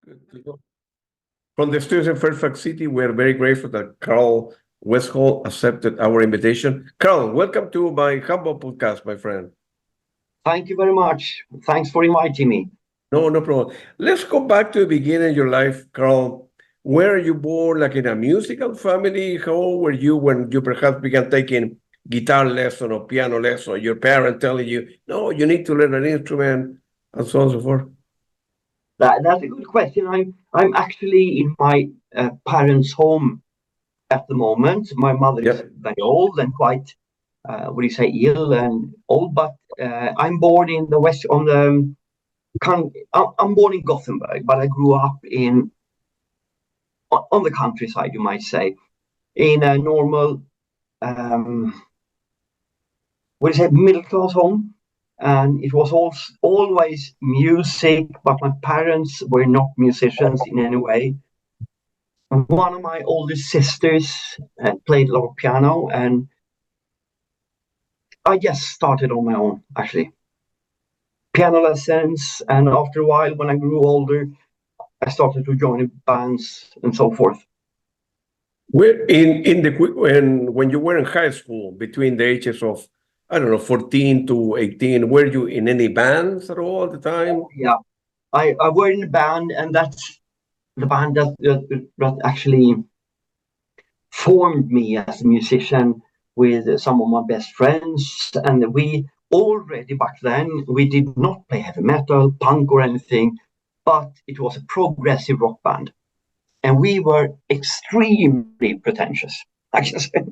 Good. From the students in Fairfax City, we're very grateful that Carl Westholm accepted our invitation. Carl, welcome to my humble podcast, my friend. Thank you very much. Thanks for inviting me. No problem. Let's go back to the beginning of your life, Carl. Where are you born? Like in a musical family? How old were you when you perhaps began taking guitar lesson or piano lesson? Your parent telling you, no, you need to learn an instrument, and so on and so forth. That's a good question. I'm actually in my parents' home at the moment. My mother is very old and quite, ill and old. But I'm born in the west on the. I'm born in Gothenburg, but I grew up on the countryside, you might say, in a normal, middle class home. And it was always music, but my parents were not musicians in any way. One of my older sisters played a lot of piano, and I just started on my own, actually. Piano lessons, and after a while, when I grew older, I started to join bands and so forth. When you were in high school, between the ages of 14 to 18, were you in any bands at all at the time? Yeah, I were in a band, and that's the band that actually formed me as a musician with some of my best friends. And we already back then, we did not play heavy metal, punk or anything, but it was a progressive rock band. And we were extremely pretentious, I can say.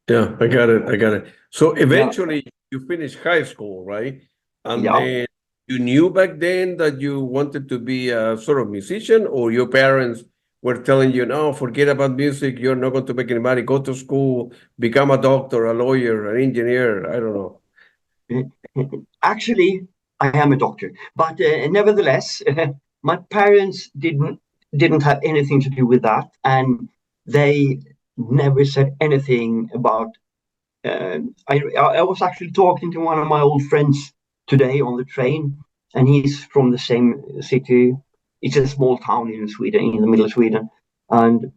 Yeah, I got it. So eventually you finished high school, right? And then you knew back then that you wanted to be a sort of musician, or your parents were telling you, no, forget about music, you're not going to make any money, go to school, become a doctor, a lawyer, an engineer, I don't know. Actually, I am a doctor, but nevertheless, my parents didn't have anything to do with that, and they never said anything about. I was actually talking to one of my old friends today on the train, and he's from the same city. It's a small town in Sweden, in the middle of Sweden. And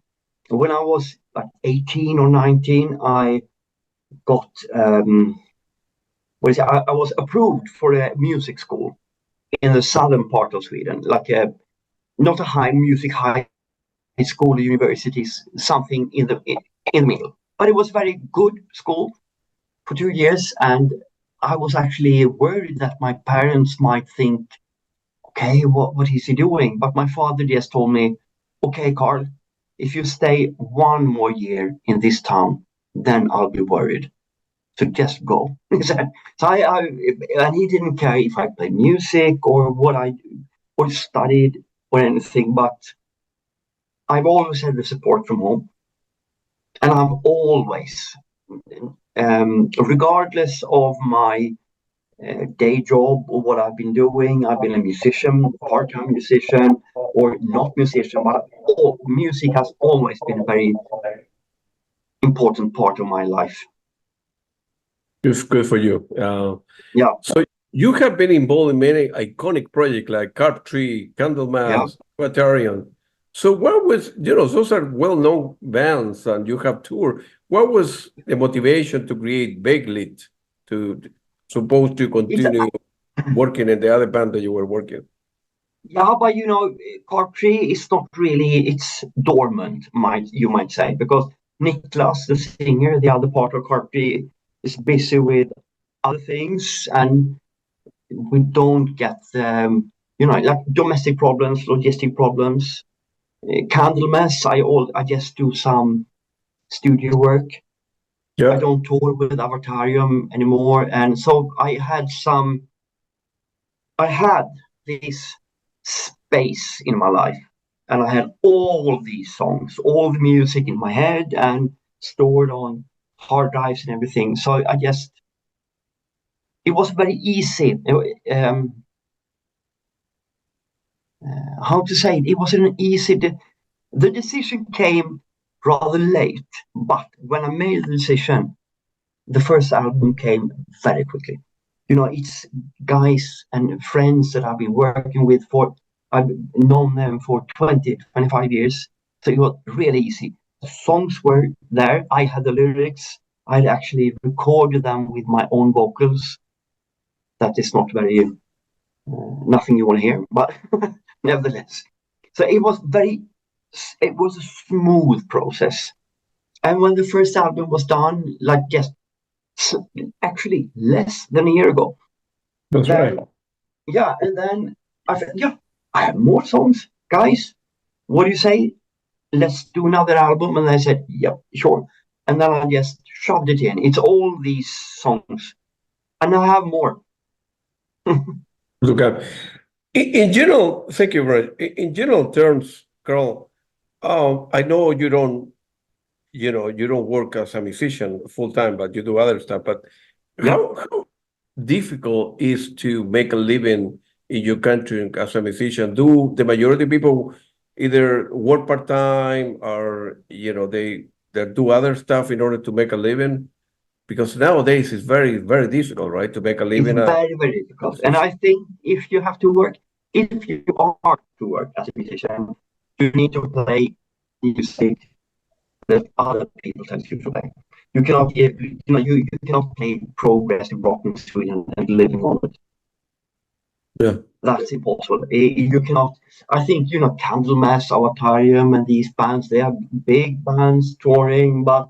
when I was like 18 or 19, I got I was approved for a music school in the southern part of Sweden, like not a high school, universities, something in the middle. But it was very good school for 2 years, and I was actually worried that my parents might think, okay, what is he doing? But my father just told me, okay, Carl, if you stay one more year in this town, then I'll be worried. So just go. And he didn't care if I played music or what I or studied or anything, but I've always had the support from home. And I've always, regardless of my day job or what I've been doing, I've been a musician, part-time musician, or not musician, but music has always been a very important part of my life. It's good for you. Yeah. So you have been involved in many iconic projects like Carptree, Candlemass, Avatarium. So what was, those are well-known bands and you have toured. What was the motivation to create Bakelit, to supposed to continue working in the other band that you were working? Yeah, but Carptree is not really, it's dormant, you might say, because Niklas, the singer, the other part of Carptree, is busy with other things, and we don't get like domestic problems, logistic problems. Candlemass, I just do some studio work. I don't tour with Avatarium anymore, and so I had this space in my life, and I had all these songs, all the music in my head, and stored on hard drives and everything. So it was very easy. How to say it? It wasn't easy. The decision came rather late, but when I made the decision, the first album came very quickly. It's guys and friends that I've been working with for I've known them for 20, 25 years. So it was really easy. The songs were there. I had the lyrics. I'd actually recorded them with my own vocals. That is not very, nothing you want to hear, but nevertheless. So it was a smooth process. And when the first album was done, like just actually less than a year ago. That's right. Yeah, and then I said, yeah, I have more songs, guys. What do you say? Let's do another album. And I said, yeah, sure. And then I just shoved it in. It's all these songs. And I have more. Look at in general, thank you, Brad. In general terms, Carl, I know you don't, you don't work as a musician full time, but you do other stuff. But how difficult is to make a living in your country as a musician? Do the majority of people either work part time or they do other stuff in order to make a living? Because nowadays it's very, very difficult, right, to make a living. It's very, very difficult. And I think if you are to work as a musician, you need to play music that other people tell you to play. You cannot you cannot play progressive rock in Sweden and living on it. Yeah. That's impossible. You cannot. I think Candlemass, Avatarium, and these bands. They are big bands touring, but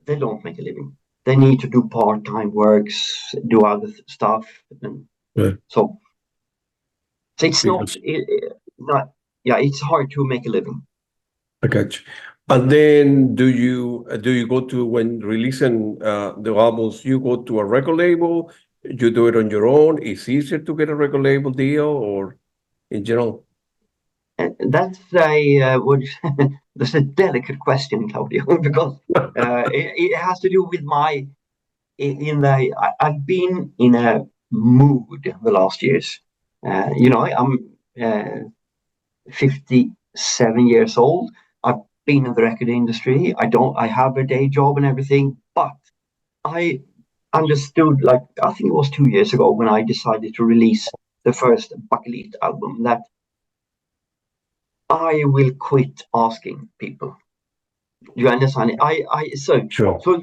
they don't make a living. They need to do part-time works, do other stuff, and so it's not. It's hard to make a living. I got you. And then do you go to, when releasing the albums, you go to a record label? You do it on your own? It's easier to get a record label deal, or in general? That's that's a delicate question, Claudio, because it has to do with I've been in a mood the last years. I'm 57 years old. I've been in the record industry. I have a day job and everything, but I understood, like, I think it was 2 years ago when I decided to release the first Bakelit album, that I will quit asking people. You understand? Sure. So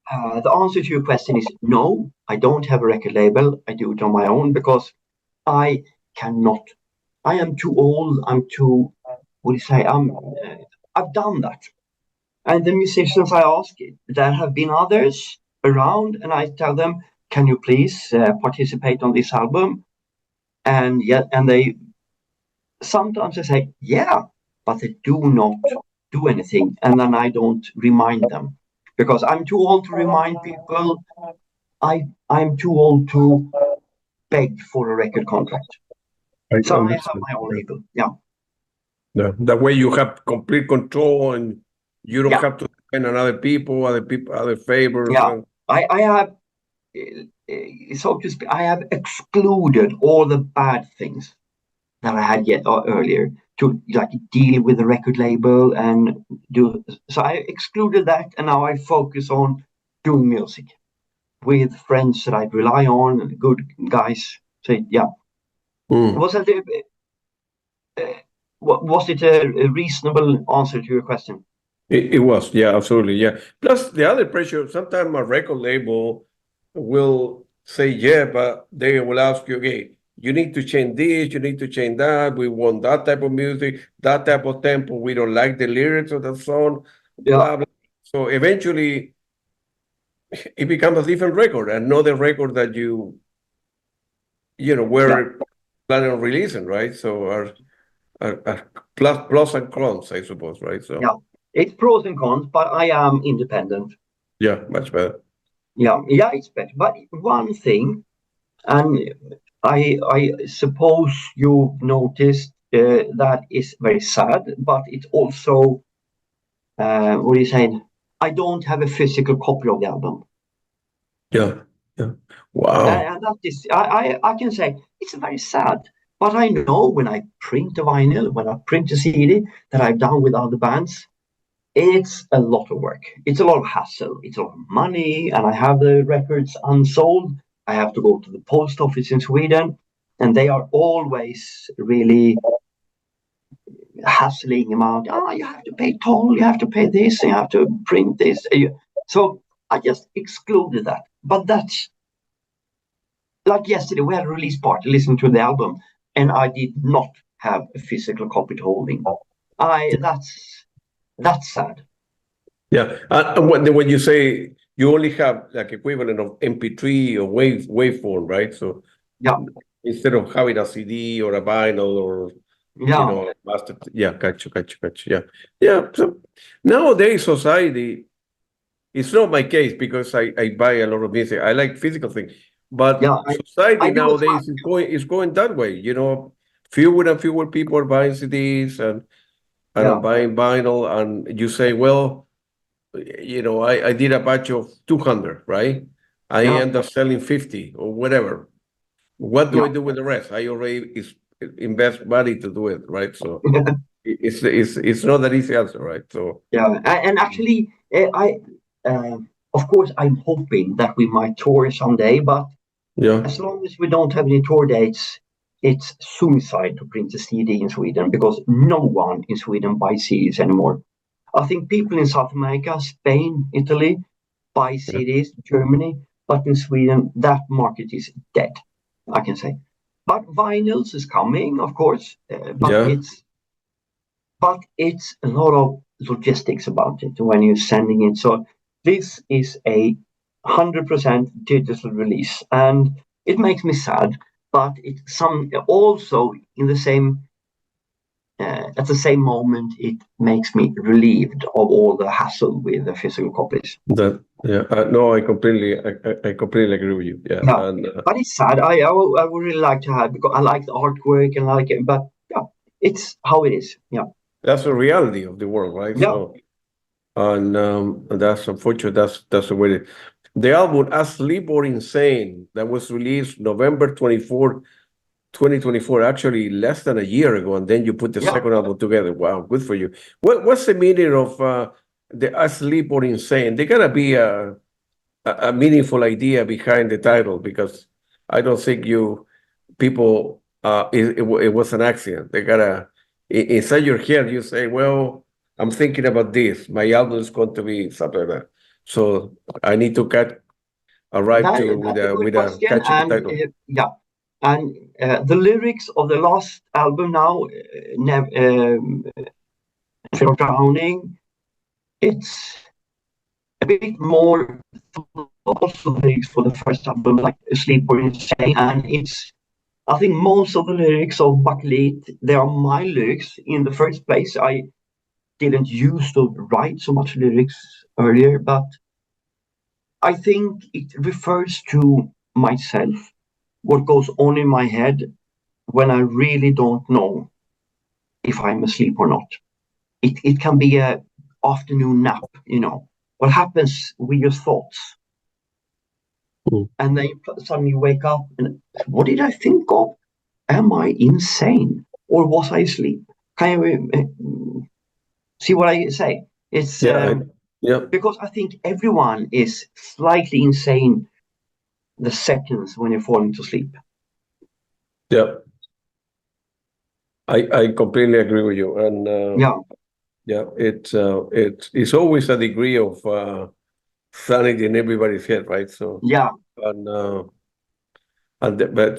the answer to your question is no, I don't have a record label. I do it on my own because I cannot. I am too old. I'm too, what do you say? I've done that. And the musicians I ask, there have been others around, and I tell them, can you please participate on this album? And they sometimes they say, yeah, but they do not do anything. And then I don't remind them because I'm too old to remind people. I'm too old to beg for a record contract. So I have my own label. Yeah. That way you have complete control and you don't have to depend on other people, other favors. Yeah. I have, so to speak, I have excluded all the bad things that I had earlier to deal with the record label and do. So I excluded that, and now I focus on doing music with friends that I rely on, good guys. So yeah. Was it a reasonable answer to your question? It was, yeah, absolutely, yeah. Plus the other pressure, sometimes a record label will say, yeah, but they will ask you, okay, you need to change this, you need to change that. We want that type of music, that type of tempo. We don't like the lyrics of the song, blah, blah. So eventually it becomes a different record, another record that you were planning on releasing, right? So are plus and cons, I suppose, right? So yeah, it's pros and cons, but I am independent. Yeah, much better. Yeah, it's better. But one thing, and I suppose you've noticed that is very sad, but it's also, what are you saying? I don't have a physical copy of the album. Yeah. Wow. And that is, I can say it's very sad, but I know when I print a vinyl, when I print a CD that I've done with other bands, it's a lot of work. It's a lot of hassle. It's a lot of money, and I have the records unsold. I have to go to the post office in Sweden. and they are always really hassling about, you have to pay toll, you have to pay this, you have to print this. So I just excluded that. But that's like yesterday, we had a release party, listening to the album, and I did not have a physical copy to holding. That's sad. Yeah, and when you say you only have like equivalent of MP3 or waveform, right? So yeah, instead of having a CD or a vinyl or master, gotcha. Yeah. So nowadays society, it's not my case because I buy a lot of music. I like physical things, but society nowadays is going that way. Fewer and fewer people are buying CDs and I'm buying vinyl, and you say, well, I did a batch of 200, right? I end up selling 50 or whatever. What do I do with the rest? I already invest money to do it, right? So it's not that easy answer, right? So and actually, of course, I'm hoping that we might tour someday, but as long as we don't have any tour dates, it's suicide to print a CD in Sweden because no one in Sweden buys CDs anymore. I think people in South America, Spain, Italy, buy CDs, Germany, but in Sweden, that market is dead, I can say. But vinyls is coming, of course, but it's a lot of logistics about it when you're sending it. So this is a 100% digital release, and it makes me sad. But it's also in the same at the same moment, it makes me relieved of all the hassle with the physical copies. No, I completely agree with you. But it's sad. I would really like to have, because I like the artwork and I like it, but it's how it is. That's the reality of the world, right? So, and that's unfortunate. That's the way. The album "Asleep or Insane" that was released November 24th, 2024, actually less than a year ago, and then you put the second album together. Wow, good for you. What's the meaning of the "Asleep or Insane"? There gotta be a meaningful idea behind the title, because I don't think people it was an accident. They gotta inside your head. You say, "Well, I'm thinking about this. My album is going to be something like that." So I need to cut a with a catchy title. And the lyrics of the last album now, Drowning, it's a bit more also lyrics for the first album, like Asleep or Insane, and I think most of the lyrics of Bakelit, they are my lyrics in the first place. I didn't used to write so much lyrics earlier, but I think it refers to myself, what goes on in my head when I really don't know if I'm asleep or not. It can be a afternoon nap, what happens with your thoughts. And then you suddenly wake up and what did I think of? Am I insane or was I asleep? Can you see what I say? It's because I think everyone is slightly insane the seconds when you're falling to sleep. I completely agree with you, and it's always a degree of sanity in everybody's head, right? So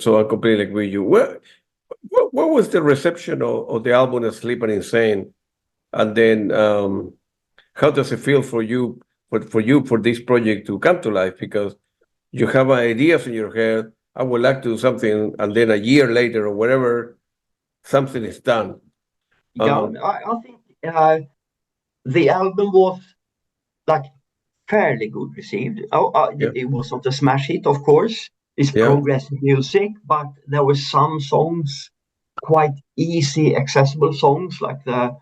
so I completely agree with you. What was the reception of the album "Asleep and Insane," and then how does it feel for you for this project to come to life? Because you have ideas in your head. I would like to do something, and then a year later or whatever, something is done. I think the album was like fairly good received. It was not a smash hit, of course. It's progressive music, but there were some songs, quite easy, accessible songs, like the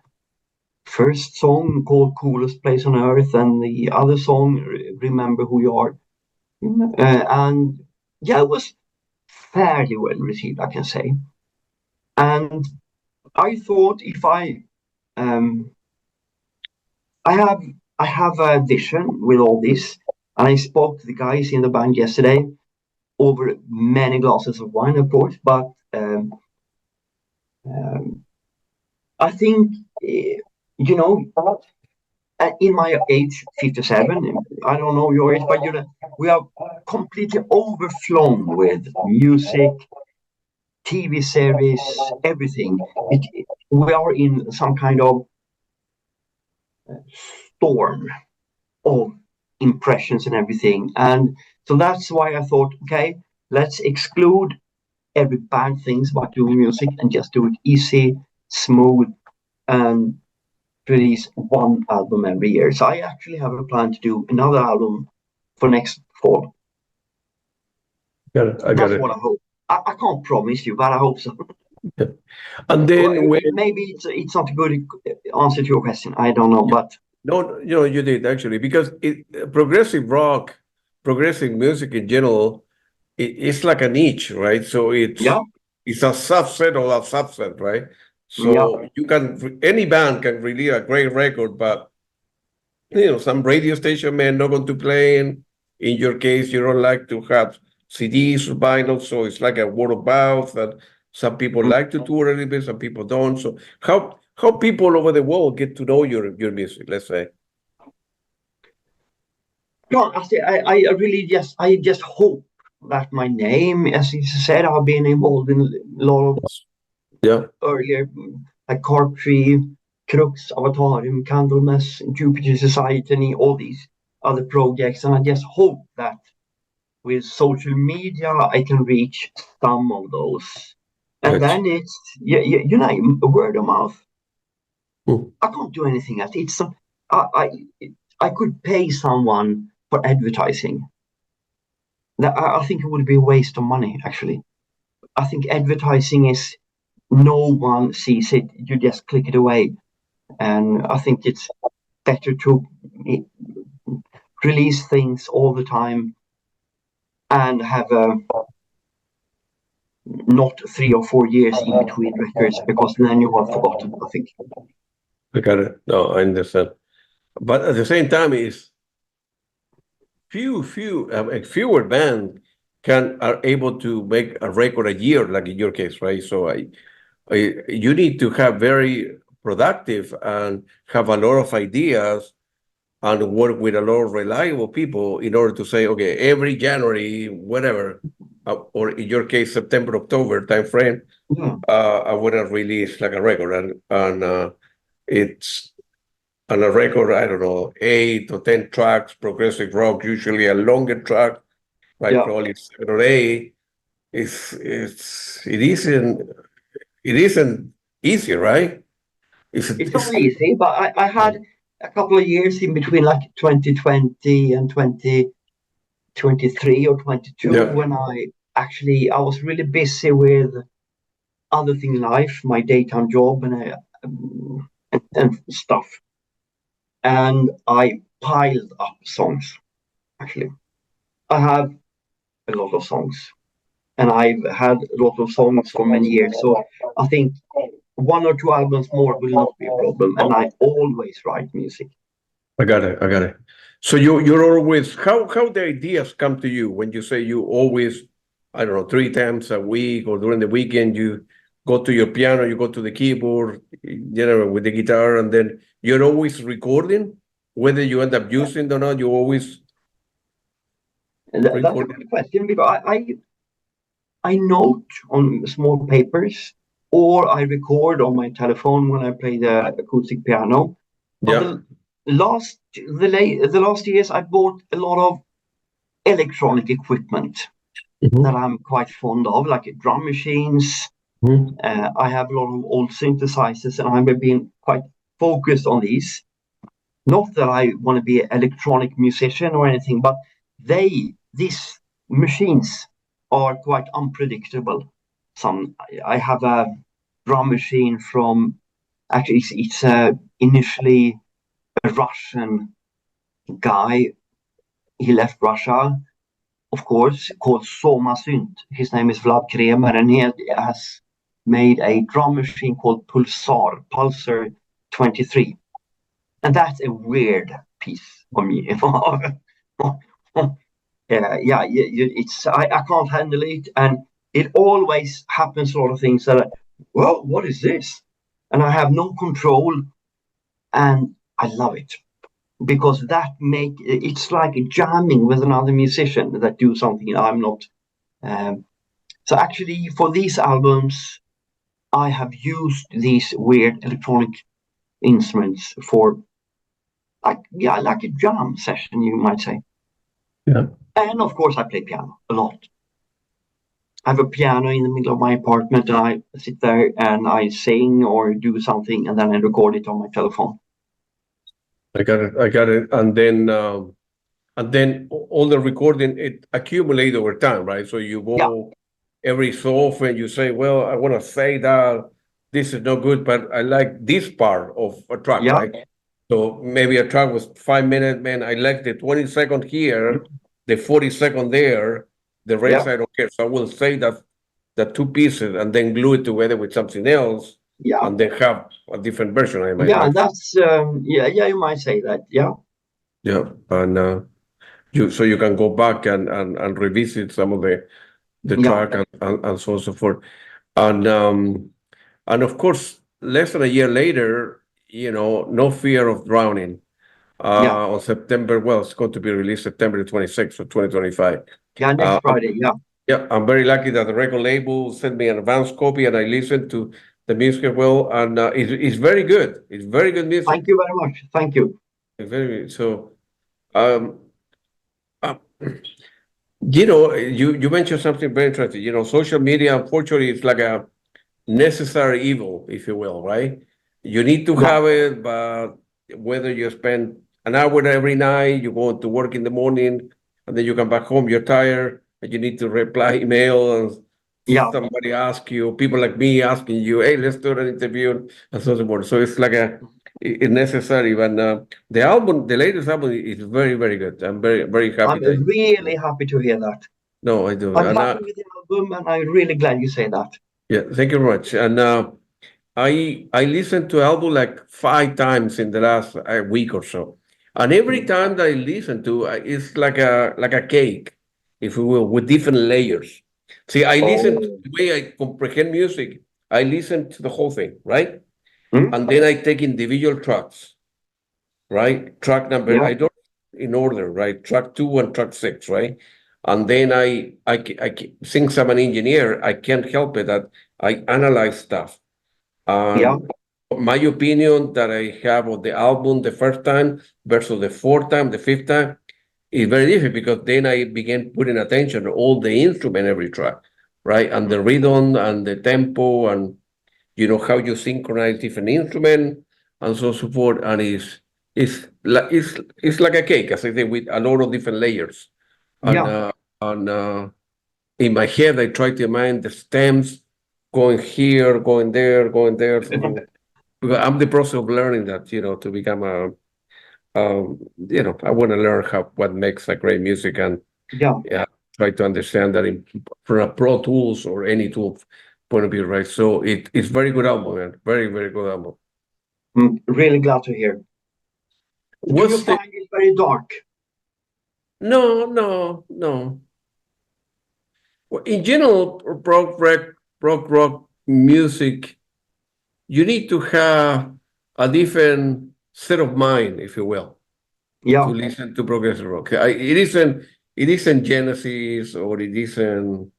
first song called "Coolest Place on Earth" and the other song "Remember Who You Are." And it was fairly well received, I can say. And I thought if I have a vision with all this, and I spoke to the guys in the band yesterday over many glasses of wine, of course, but I think, in my age, 57, I don't know your age, but we are completely overflown with music, TV series, everything. We are in some kind of storm of impressions and everything. And so that's why I thought, okay, let's exclude every bad things about doing music and just do it easy, smooth, and release one album every year. So I actually have a plan to do another album for next fall. Got it. I got That's it. what I hope. I can't promise you, but I hope so. Yeah. And then maybe it's not a good answer to your question. I don't know, but no, you did actually, because progressive rock, progressive music in general, it's like a niche, right? So it's yeah, a subset of a subset, right? So any band can release a great record, but some radio station may not want to play. And in your case, you don't like to have CDs or vinyl, so it's like a word of mouth. And some people like to tour a little bit, some people don't. So how people over the world get to know your music? Let's say. no, I really just hope that my name, as you said, I've been involved in a lot of earlier, like Carptree, Krux, Avatarium, Candlemass, Jupiter Society, and all these other projects. And I just hope that with social media, I can reach some of those. And then it's, a word of mouth. I can't do anything else. It's I could pay someone for advertising. I think it would be a waste of money, actually. I think advertising is, no one sees it. You just click it away. And I think it's better to release things all the time and have not 3 or 4 years in between records, because then you have forgotten, I think. I got it. No, I understand. But at the same time, is fewer bands are able to make a record a year, like in your case, right? So you need to have very productive and have a lot of ideas and work with a lot of reliable people in order to say, okay, every January, whatever, or in your case, September, October timeframe, I want to release like a record, and it's on a record, I don't know, 8 or 10 tracks, progressive rock, usually a longer track, right? Probably 7 or 8. It isn't easy, right? It's not easy, but I had a couple of years in between, like 2020 and 2023 or 22, when I was really busy with other things in life, my daytime job and stuff. And I piled up songs, actually. I have a lot of songs, and I've had a lot of songs for many years. So I think 1 or 2 albums more will not be a problem, and I always write music. I got it. So you're always, how the ideas come to you when you say you always, I don't know, 3 times a week or during the weekend, you go to your piano, you go to the keyboard, with the guitar, and then you're always recording, whether you end up using it or not, you always That's a good question, because I note on small papers, or I record on my telephone when I play the acoustic piano. But the last years, I bought a lot of electronic equipment that I'm quite fond of, like drum machines. I have a lot of old synthesizers, and I've been quite focused on these. Not that I want to be an electronic musician or anything, but these machines are quite unpredictable. I have a drum machine from, actually it's initially a Russian guy. He left Russia, of course, called Soma Synt. His name is Vlad Kremer, and he has made a drum machine called Pulsar 23. And that's a weird piece of me. I can't handle it, and it always happens a lot of things that, well, what is this? And I have no control, and I love it because it's like jamming with another musician that do something I'm not. So actually, for these albums, I have used these weird electronic instruments for like a jam session, you might say. Yeah. And of course, I play piano a lot. I have a piano in the middle of my apartment, and I sit there and I sing or do something, and then I record it on my telephone. I got it. I got it. And then all the recording, it accumulate over time, right? So you go every so often, you say, well, I want to say that this is not good, but I like this part of a track, Yeah. right? So maybe a track was 5 minutes, man. I like the 20-second here, the 40-second there, the rest I don't care. So I will say that the two pieces and then glue it together with something else, and then have a different version. I might like. That's you might say that. Yeah. Yeah, and you can go back and revisit some of the track and so on and so forth. And of course, less than a year later, No Fear of Drowning on September, well, it's going to be released September 26th of 2025. Yeah, next Friday, Yeah, I'm very lucky that the record label sent me an advance copy and I listened to the music as well, and it's very good. It's very good music. Thank you very much. Thank you. So, uh, you mentioned something very interesting. Social media, unfortunately, is like a necessary evil, if you will, right? You need to have it, but whether you spend an hour every night, you go to work in the morning, and then you come back home, you're tired, and you need to reply email, and somebody ask you, people like me asking you, hey, let's do an interview, and so forth. So it's like it's necessary. But the latest album is very, very good. I'm very, very happy. I'm really happy to hear that. No, I do. I'm happy with the album, and I'm really glad you say that. Yeah, thank you very much. And I listened to album like 5 times in the last week or so, and every time that I listen to, it's like a cake, if you will, with different layers. See, I listen to the way I comprehend music. I listen to the whole thing, right? And then I take individual tracks, right? Track number, I don't in order, right? Track 2 and track 6, right? And then I since I'm an engineer, I can't help it that I analyze stuff. My opinion that I have of the album the first time versus the fourth time, the fifth time, is very different because then I began putting attention to all the instrument every track, right? And the rhythm and the tempo and how you synchronize different instrument and so forth. And it's like a cake, as I say, with a lot of different layers. And in my head, I try to mind the stems going here, going there, going there. So, because I'm the process of learning that, to become I want to learn what makes a great music and try to understand that from a Pro Tools or any tool point of view, right? So it's very good album, man. Very, very good album. Really glad to hear. Do you find it very dark? No. Well, in general, prog rock music, you need to have a different set of mind, if you will, to listen to progressive rock. It isn't Genesis or it isn't,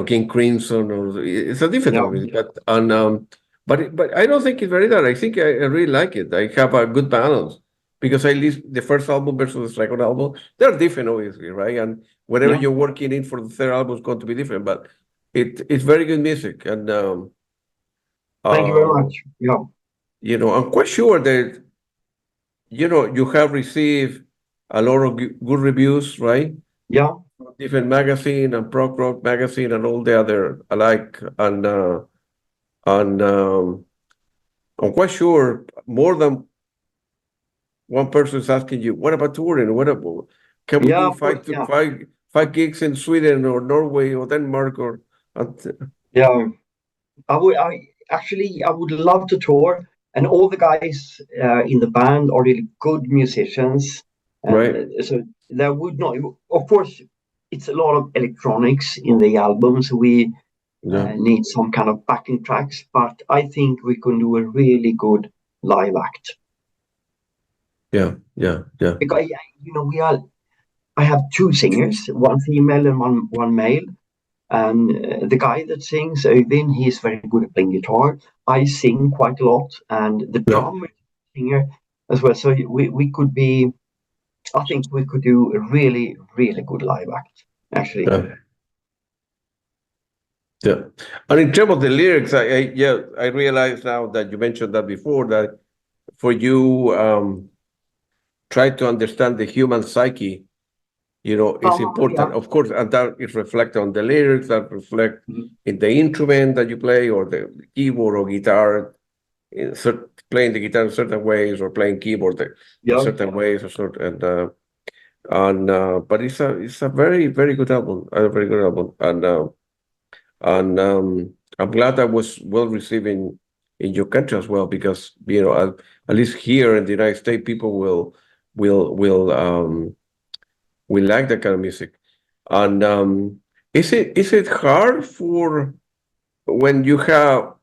King Crimson, or it's a different album. But I don't think it's very dark. I think I really like it. I have a good balance. Because I listen the first album versus the second album, they're different, obviously, right? And whatever you're working in for the third album is going to be different, but it's very good music. And thank you very much. I'm quite sure that you have received a lot of good reviews, right? Different magazine and prog rock magazine and all the other alike, and I'm quite sure more than one person is asking you, what about touring? Can we do five gigs in Sweden or Norway or Denmark or? I would love to tour, and all the guys in the band are really good musicians. Right. So there would not, of course, it's a lot of electronics in the album, so we need some kind of backing tracks. But I think we can do a really good live act. Yeah. Because I have two singers, one female and one male. And the guy that sings, Øyvind, he's very good at playing guitar. I sing quite a lot, and the drummer singer as well. So we could be, I think we could do a really, really good live act, actually. Yeah. And in terms of the lyrics, I realize now that you mentioned that before, that for you, try to understand the human psyche, it's important. Yeah. Of course, and that is reflected on the lyrics, that reflect in the instrument that you play, or the keyboard or guitar, playing the guitar in certain ways, or playing keyboard in certain ways, but it's a very, very good album, and I'm glad that was well received in your country as well, because at least here in the United States, people will like that kind of music. And is it hard for when you have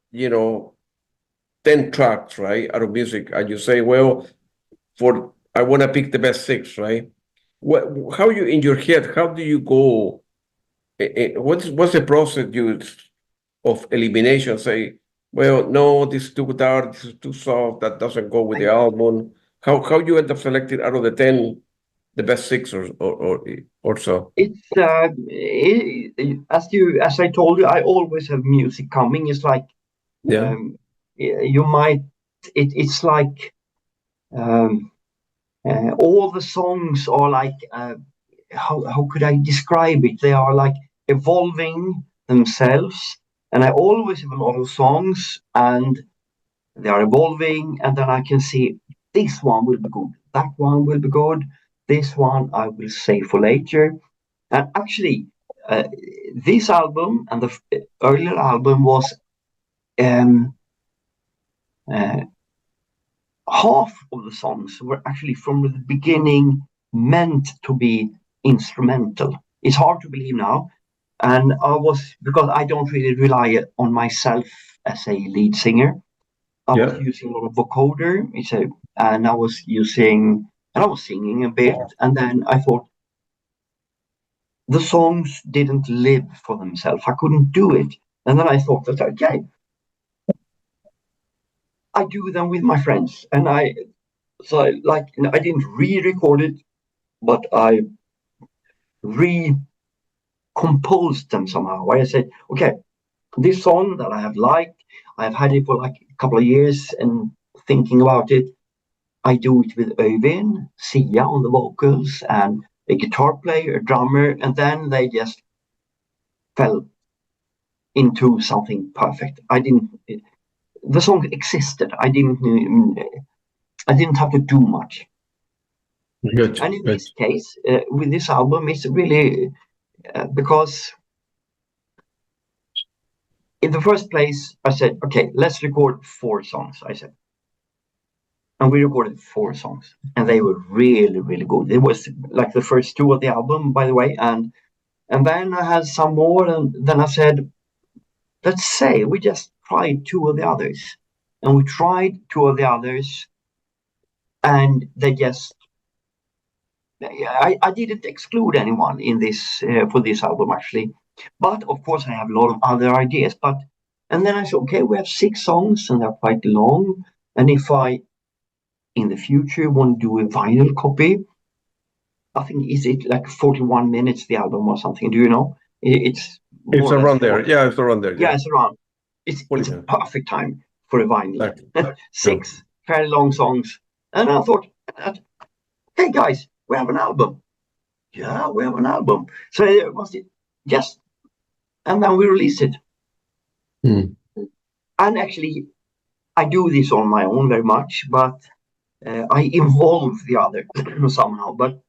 10 tracks, right, out of music, and you say, well, I want to pick the best 6, right? How you in your head? How do you go? What's the process of elimination? Say, well, no, this is too dark, this is too soft, that doesn't go with the album. How you end up selecting out of the 10 the best 6 or so? It's as I told you, I always have music coming. It's like you might. It's like all the songs are like. How could I describe it? They are like evolving themselves, and I always have a lot of songs, and they are evolving, and then I can see this one will be good, that one will be good, this one I will save for later. And actually, this album and the earlier album was half of the songs were actually from the beginning meant to be instrumental. It's hard to believe now. And because I don't really rely on myself as a lead singer, I was using a lot of vocoder. And I was singing a bit. And then I thought the songs didn't live for themselves. I couldn't do it. And then I thought that, okay, I do them with my friends. And I didn't re-record it, but I recomposed them somehow. I said, okay, this song that I have liked, I've had it for like a couple of years and thinking about it. I do it with Øyvind, Sia on the vocals, and a guitar player, a drummer, and then they just fell into something perfect. The song existed. I didn't have to do much. Good. And in this case, with this album, it's really because in the first place, I said, okay, let's record 4 songs, I said. And we recorded 4 songs, and they were really, really good. It was like the first 2 of the album, by the way. And then I had some more, and then I said, let's say we just tried 2 of the others. And we tried 2 of the others, and they just... I didn't exclude anyone in this for this album, actually. But, of course, I have a lot of other ideas. And then I said, okay, we have 6 songs, and they're quite long. And if I, in the future, want to do a vinyl copy, I think, is it like 41 minutes, the album, or something? Do you know? It's around there. Yeah, it's around there. Yeah, it's around. It's a perfect time for a vinyl. 6 fairly long songs. And I thought, hey, guys, we have an album. Yeah, we have an album. So it was just, and then we released it. And actually, I do this on my own very much, but I involve the other somehow. But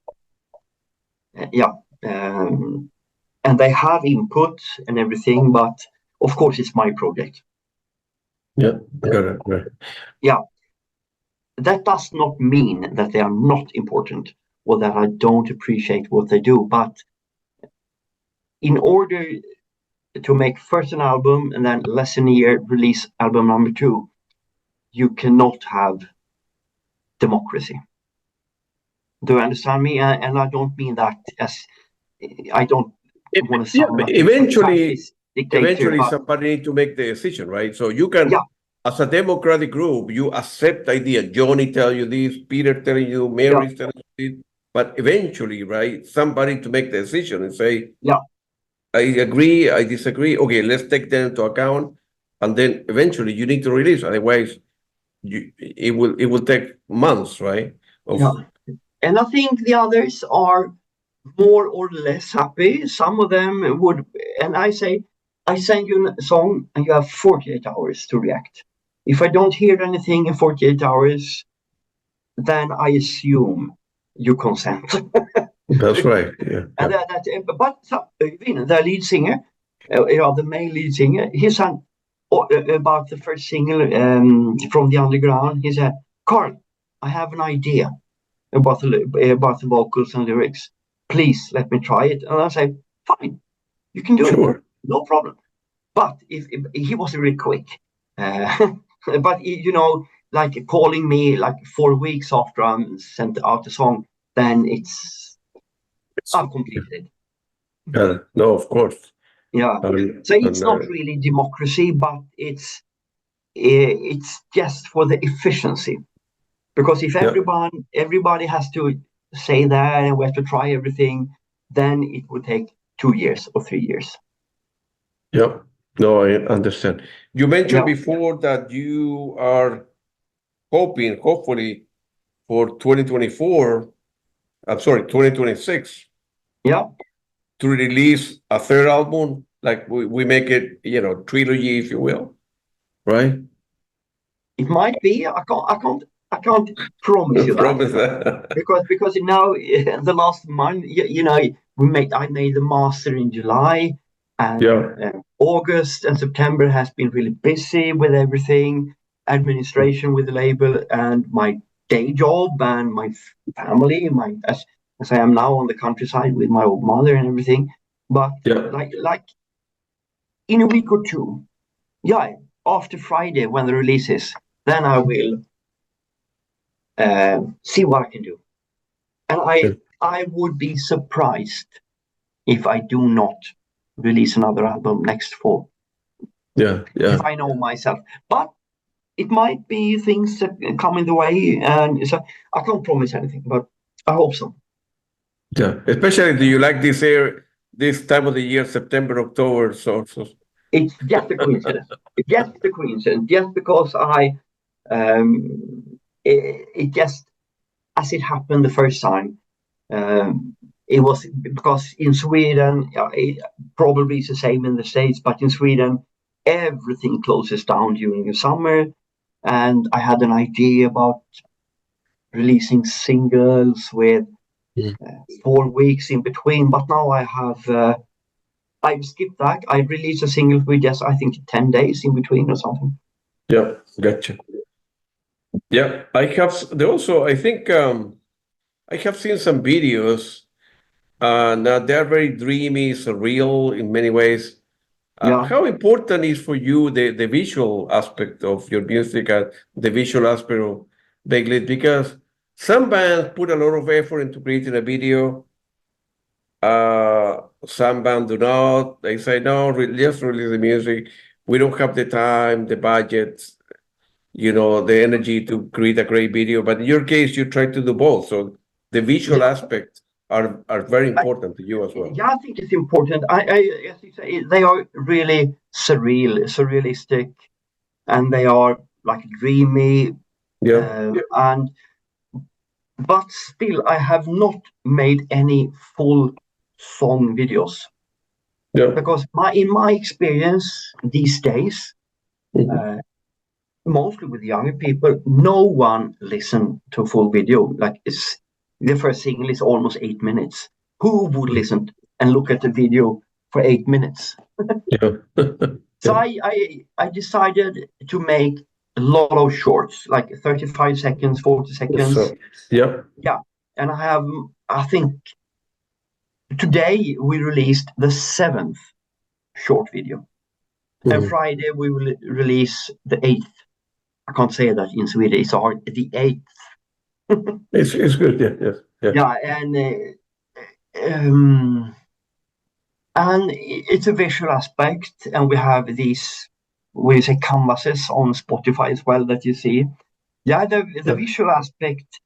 and they have input and everything, but of course it's my project. Yeah, got it. Right. Yeah, that does not mean that they are not important or that I don't appreciate what they do, but in order to make first an album and then less than a year release album number 2, you cannot have democracy. Do you understand me? And I don't mean that as I don't want to sound like eventually dictator, somebody need to make the decision, right? So you can, as a democratic group, you accept idea. Johnny tell you this, Peter telling you, Mary's telling you this, but eventually, right, somebody to make the decision and say, I agree, I disagree. Okay, let's take that into account, and then eventually you need to release. Otherwise, it will take months, right? And I think the others are more or less happy. Some of them would, and I say, I send you a song and you have 48 hours to react. If I don't hear anything in 48 hours, then I assume you consent. That's right. Yeah. And but the lead singer, the male lead singer, he sang about the first single from the underground. He said, "Carl, I have an idea about the vocals and lyrics. Please let me try it." And I say, "Fine, you can do it, no problem." But if he was really quick, but like calling me like 4 weeks after I sent out the song, then it's I've completed. No, of course. Yeah. So it's not really democracy, but it's just for the efficiency. Because if everybody has to say that and we have to try everything, then it would take 2 years or 3 years. Yeah. No, I understand. You mentioned before that you are hopefully for 2024, I'm sorry, 2026. Yeah. To release a third album, like we make it, trilogy, if you will, right? It might be. I can't promise you that. because now the last month, I made the master in July, and August and September has been really busy with everything, administration with the label, and my day job and my family, as I am now on the countryside with my old mother and everything. But like in a week or two, after Friday when the release is, then I will see what I can do. And I would be surprised if I do not release another album next fall. If I know myself. But it might be things that come in the way, and so I can't promise anything, but I hope so. Yeah, especially do you like this time of the year, September, October? So it's just a coincidence. It's just a coincidence. Just because it just as it happened the first time. It was because in Sweden, it probably is the same in the States, but in Sweden, everything closes down during the summer. And I had an idea about releasing singles with 4 weeks in between. But now I've skipped that. I released a single with just, I think, 10 days in between or something. Yeah, gotcha. Yeah, I think I have seen some videos. Now they're very dreamy, surreal in many ways. How important is for you the visual aspect of your music and the visual aspect of Bakelit? Because some bands put a lot of effort into creating a video. Some bands do not. They say, no, just release the music. We don't have the time, the budget, the energy to create a great video. But in your case, you try to do both. So the visual aspects are very important to you as well. Yeah, I think it's important. As you say, they are really surrealistic, and they are like dreamy. But still, I have not made any full song videos. Because in my experience these days, mostly with younger people, no one listen to a full video. Like the first single is almost 8 minutes. Who would listen and look at the video for 8 minutes? So I decided to make a lot of shorts, like 35 seconds, 40 seconds. So, And I think today we released the 7th short video. And Friday we will release the 8th. I can't say that in Swedish. It's hard. The 8th. It's good. Yeah. Yeah, and it's a visual aspect, and we have these, we say, canvases on Spotify as well that you see. Yeah, the visual aspect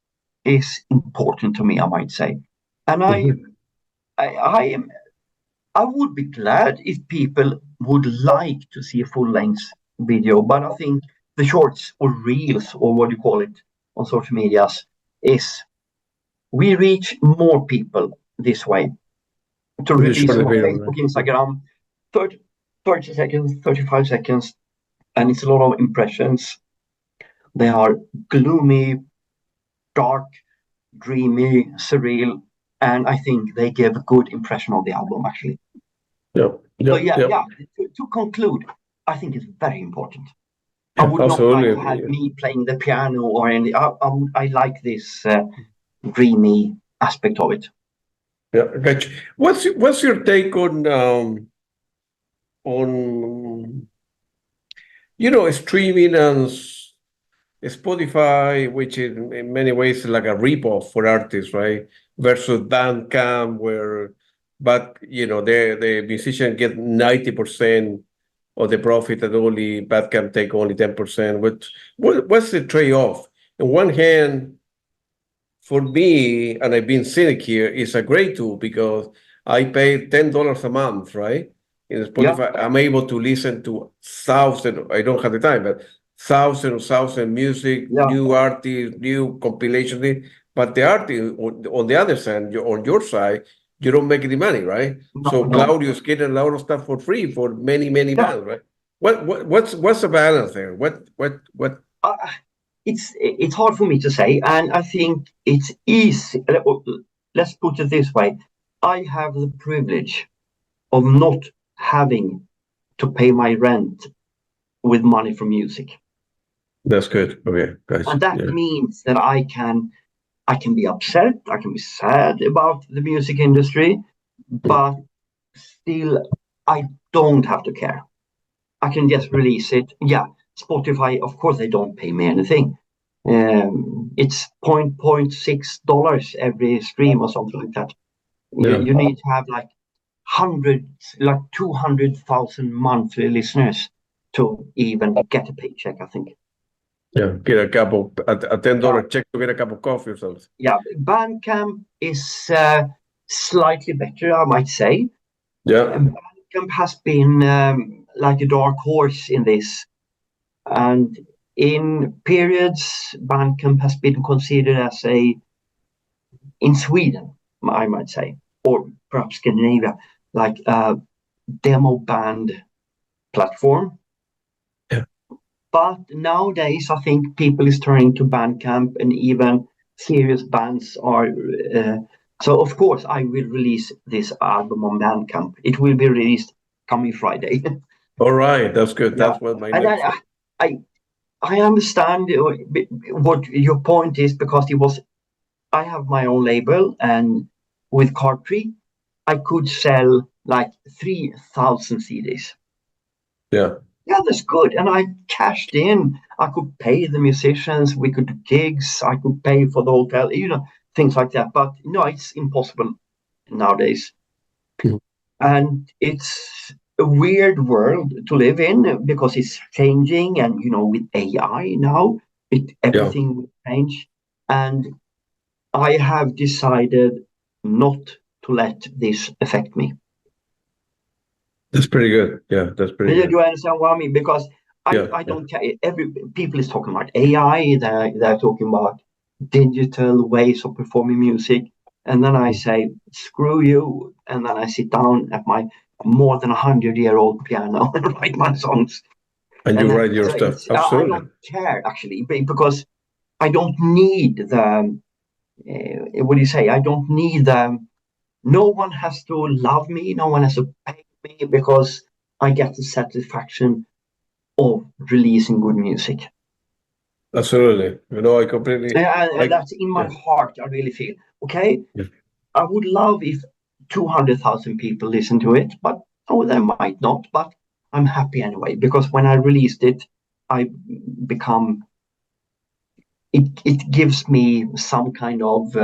is important to me, I might say, and I would be glad if people would like to see a full-length video, but I think the shorts or reels, or what you call it on social medias, is we reach more people this way. To release on Facebook, Instagram, 30 seconds, 35 seconds, and it's a lot of impressions. They are gloomy, dark, dreamy, surreal, and I think they give a good impression of the album, actually. To conclude, I think it's very important. I would not like to have me playing the piano or any. I like this dreamy aspect of it. Yeah, gotcha. What's your take on streaming and Spotify, which in many ways is like a ripoff for artists, right? Versus Bandcamp, the musician get 90% of the profit, and only Bandcamp take only 10%. What's the trade-off? On one hand, for me, and I've been cynic here, it's a great tool because I pay $10 a month, right? In Spotify, I'm able to listen to thousands. I don't have the time, but thousands music, new artists, new compilation. But the artist, on the other side, on your side, you don't make any money, right? Claudio's getting a lot of stuff for free for many bands, right? What's the balance there? What? It's hard for me to say, and I think it's easy. Let's put it this way: I have the privilege of not having to pay my rent with money from music. That's good. Okay, guys. And that means that I can be upset, I can be sad about the music industry, but still I don't have to care. I can just release it. Yeah, Spotify, of course, they don't pay me anything. It's $0.6 every stream or something like that. You need to have like 200,000 monthly listeners to even get a paycheck, I think. Yeah, get a $10 check to get a cup of coffee or something. Yeah, Bandcamp is slightly better, I might say. Yeah, Bandcamp has been like a dark horse in this, and in periods, Bandcamp has been considered as in Sweden, I might say, or perhaps Scandinavia, like a demo band platform. But nowadays, I think people is turning to Bandcamp, and even serious bands are. So, of course, I will release this album on Bandcamp. It will be released coming Friday. All right, that's good. That's what my next. I understand what your point is, because I have my own label, and with Carptree, I could sell like 3,000 CDs. Yeah. Yeah, that's good. And I cashed in. I could pay the musicians. We could do gigs. I could pay for the hotel, things like that. But no, it's impossible nowadays. And it's a weird world to live in, because it's changing. And, with AI now, everything will change. And I have decided not to let this affect me. That's pretty good. Yeah, that's pretty good. Do you understand what I mean? Because I don't care. People is talking about AI. They're talking about digital ways of performing music. And then I say, screw you. And then I sit down at my more than 100-year-old piano and write my songs. And you write your stuff. Absolutely. I don't care, actually, because I don't need the, what do you say? I don't need no one has to love me. No one has to pay me, because I get the satisfaction of releasing good music. Absolutely. I completely. And that's in my heart. I really feel okay. Yeah. I would love if 200,000 people listen to it, but they might not. But I'm happy anyway, because when I released it, it gives me some kind of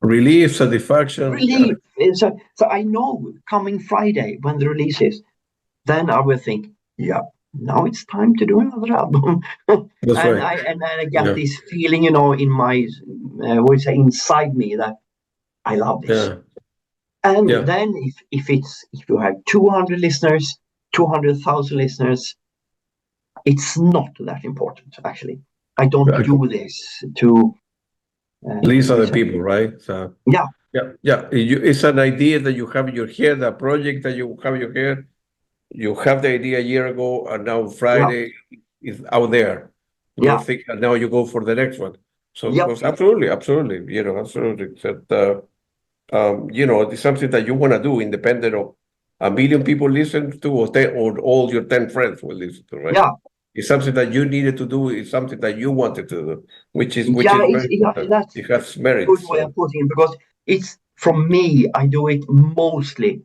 relief, satisfaction. Relief. So I know coming Friday when the release is, then I will think, yeah, now it's time to do another album. That's and right. I get this feeling, in my inside me that I love this. And then if you have 200 listeners, 200,000 listeners, it's not that important actually. I don't do this to please other people, right? So yeah. It's an idea that you have in your head, a project that you have in your head. You have the idea a year ago, and now Friday is out there. You think, and now you go for the next one. So absolutely, absolutely. That, it's something that you want to do, independent of a million people listen to, or all your 10 friends will listen to, right? Yeah. It's something that you needed to do. It's something that you wanted to do, which is very, that's it has merit. Good way of putting it, because it's from me. I do it mostly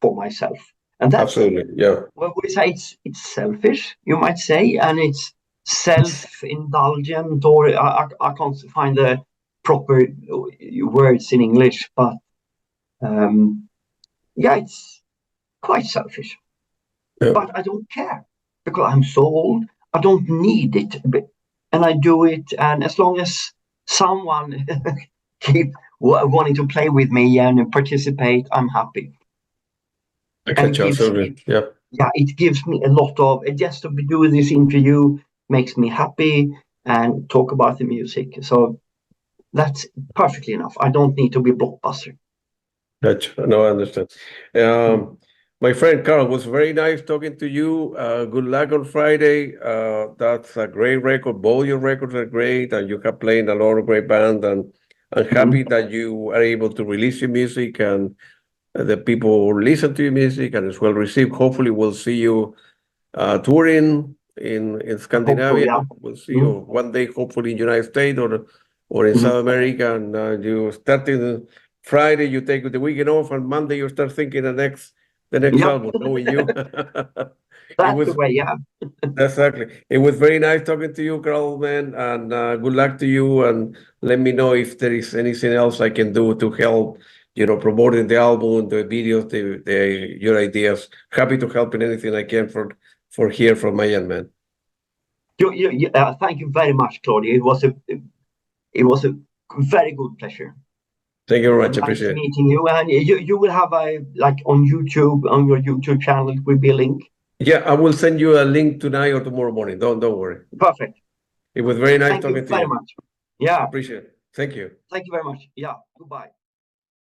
for myself, and that's absolutely, Well, we say it's selfish, you might say, and it's self-indulgent, or I can't find the proper words in English, but it's quite selfish. But I don't care, because I'm so old. I don't need it, and I do it. And as long as someone keep wanting to play with me and participate, I'm happy. It gives me a lot of, just to do this interview makes me happy and talk about the music. So that's perfectly enough. I don't need to be blockbuster. Gotcha. No, I understand. My friend Carl, was very nice talking to you. Good luck on Friday. That's a great record. Both your records are great, and you have played a lot of great bands. And I'm happy that you are able to release your music, and the people listen to your music and it's well received. Hopefully, we'll see you touring in Scandinavia. We'll see you one day, hopefully in the United States or in South America. And you starting Friday, you take the weekend off, and Monday you start thinking the next album, knowing you. That's the way, Exactly. It was very nice talking to you, Carl, man, and good luck to you. And let me know if there is anything else I can do to help, promoting the album, the videos, your ideas. Happy to help in anything I can for here from my end, man. Thank you very much, Claudia. It was a very good pleasure. Thank you very much. Nice Appreciate it. meeting you. And you will have on YouTube, on your YouTube channel, it will be a link. Yeah, I will send you a link tonight or tomorrow morning. Don't worry. Perfect. It was very nice talking to you. Thank you very much. Yeah. Appreciate it. Thank you. Thank you very much. Yeah. Goodbye.